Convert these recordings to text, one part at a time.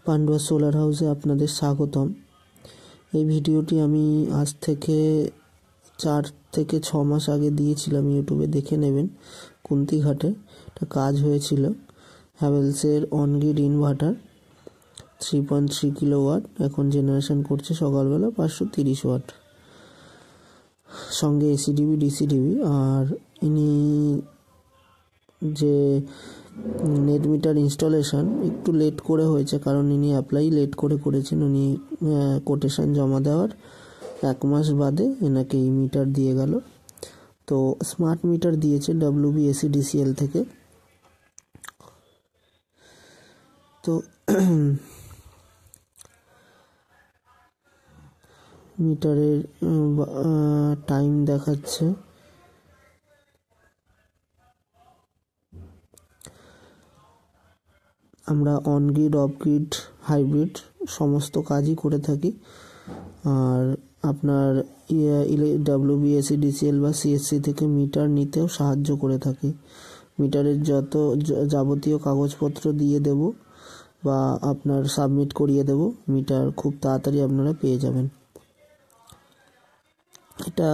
Pandua solar হাউসে আপনাদের স্বাগতম। এই ভিডিওটি আমি আজ থেকে 4 থেকে 6 মাস আগে দিয়েছিলাম, ইউটিউবে দেখে নেবেন। কুন্তিঘাটে একটা কাজ হয়েছিল। হ্যাভেলসের অনগ্রিড ইনভার্টার 3.3 কিলোওয়াট এখন জেনারেশন করছে সকালবেলা 530 ওয়াট, সঙ্গে এসিডিবি ডিসিডিবি। আর ইনি যে নেট মিটার ইনস্টলেশন একটু লেট করে হয়েছে, কারণ ইনি অ্যাপ্লাই লেট করে করেছেন। উনি কোটেশন জমা দেওয়ার 1 মাস বাদে এনাকে এই মিটার দিয়ে গেল। তো স্মার্ট মিটার দিয়েছে WBSEDCL থেকে। তো মিটারের টাইম দেখাচ্ছে আমরা অনগ্রিড, অফগ্রিড, হাইব্রিড সমস্ত কাজই করে থাকি। আর আপনার WBSEDCL বা CSC থেকে মিটার নিতেও সাহায্য করে থাকি। মিটারের যত যাবতীয় কাগজপত্র দিয়ে দেব বা আপনার সাবমিট করিয়ে দেব, মিটার খুব তাড়াতাড়ি আপনারা পেয়ে যাবেন। এটা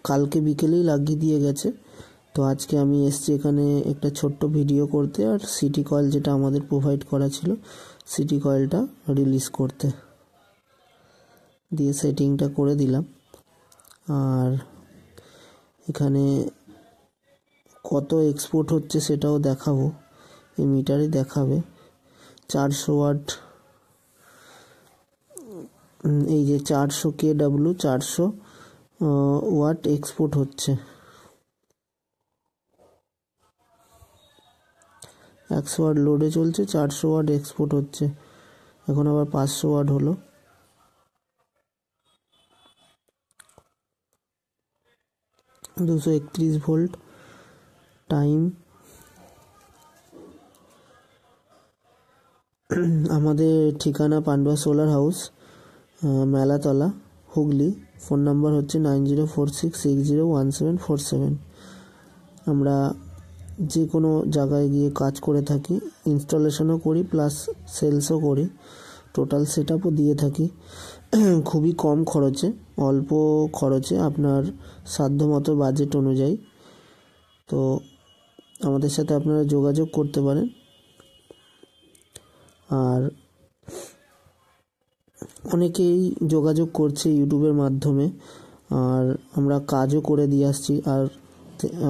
কালকে বিকেলেই লাগিয়ে দিয়ে গেছে। তো আজকে আমি এসছি এখানে একটা ছোট্ট ভিডিও করতে, আর সিটি কয়েল যেটা আমাদের প্রোভাইড করা ছিল সিটি কয়েলটা রিলিজ করতে, দিয়ে সেটিংটা করে দিলাম। আর এখানে কত এক্সপোর্ট হচ্ছে সেটাও দেখাবো, এই মিটারে দেখাবে। 400 ওয়াট, এই যে 400 kW 400 ওয়াট এক্সপোর্ট হচ্ছে। 100 ওয়াট লোডে চলছে, 400 ওয়াট এক্সপোর্ট হচ্ছে। এখন আবার 500 ওয়াট হলো। $231 ভোল্ট। টাইম আমাদের ঠিকানা Pandua solar house, Melatala, Hooghly. Phone number হচ্ছে 9046601747। আমরা যে কোনো জায়গায় গিয়ে কাজ করে থাকি, ইনস্টলেশনও করি প্লাস সেলসও করি, টোটাল সেট আপও দিয়ে থাকি। খুবই কম খরচে, অল্প খরচে, আপনার সাধ্যমতো বাজেট অনুযায়ী। তো আমাদের সাথে আপনারা যোগাযোগ করতে পারেন। আর অনেকেই যোগাযোগ করছে ইউটিউবের মাধ্যমে, আর আমরা কাজও করে দিয়ে আসছি।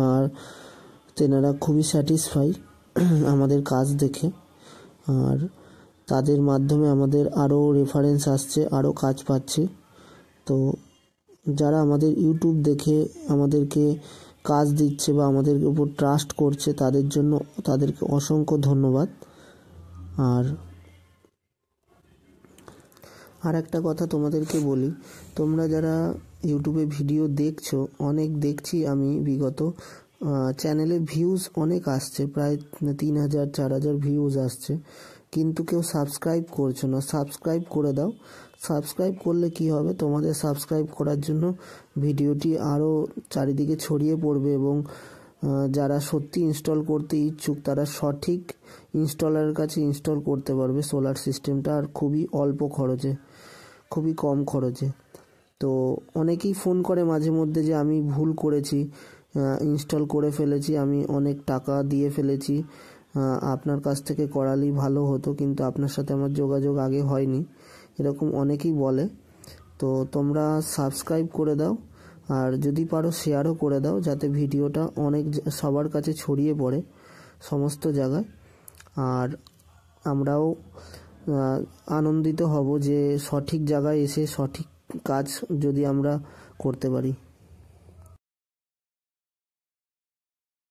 আর তেনারা খুবই স্যাটিসফাই আমাদের কাজ দেখে। আর তাদের মাধ্যমে আমাদের আরও রেফারেন্স আসছে, আরও কাজ পাচ্ছি। তো যারা আমাদের ইউটিউব দেখে আমাদেরকে কাজ দিচ্ছে বা আমাদের উপর ট্রাস্ট করছে, তাদের জন্য তাদেরকে অসংখ্য ধন্যবাদ। আর একটা কথা তোমাদেরকে বলি, তোমরা যারা ইউটিউবে ভিডিও দেখছো, অনেক দেখছি আমি বিগত চ্যানেলে ভিউজ অনেক আসছে, প্রায় 3000-4000 ভিউজ আসছে, কিন্তু কেউ সাবস্ক্রাইব করছো না। সাবস্ক্রাইব করে দাও। সাবস্ক্রাইব করলে কি হবে, তোমাদের সাবস্ক্রাইব করার জন্য ভিডিওটি আরও চারিদিকে ছড়িয়ে পড়বে, এবং যারা সত্যি ইনস্টল করতে ইচ্ছুক তারা সঠিক ইনস্টলারের কাছে ইনস্টল করতে পারবে সোলার সিস্টেমটা, আর খুবই অল্প খরচে, খুবই কম খরচে। তো অনেকেই ফোন করে মাঝে মধ্যে যে আমি ভুল করেছি, ইনস্টল করে ফেলেছি, আমি অনেক টাকা দিয়ে ফেলেছি, আপনার কাছ থেকে করালেই ভালো হতো, কিন্তু আপনার সাথে আমার যোগাযোগ আগে হয়নি, এরকম অনেকেই বলে। তো তোমরা সাবস্ক্রাইব করে দাও, আর যদি পারো শেয়ারও করে দাও, যাতে ভিডিওটা অনেক সবার কাছে ছড়িয়ে পড়ে সমস্ত জায়গায়। আর আমরাও আনন্দিত হব যে সঠিক জায়গায় এসে সঠিক কাজ যদি আমরা করতে পারি।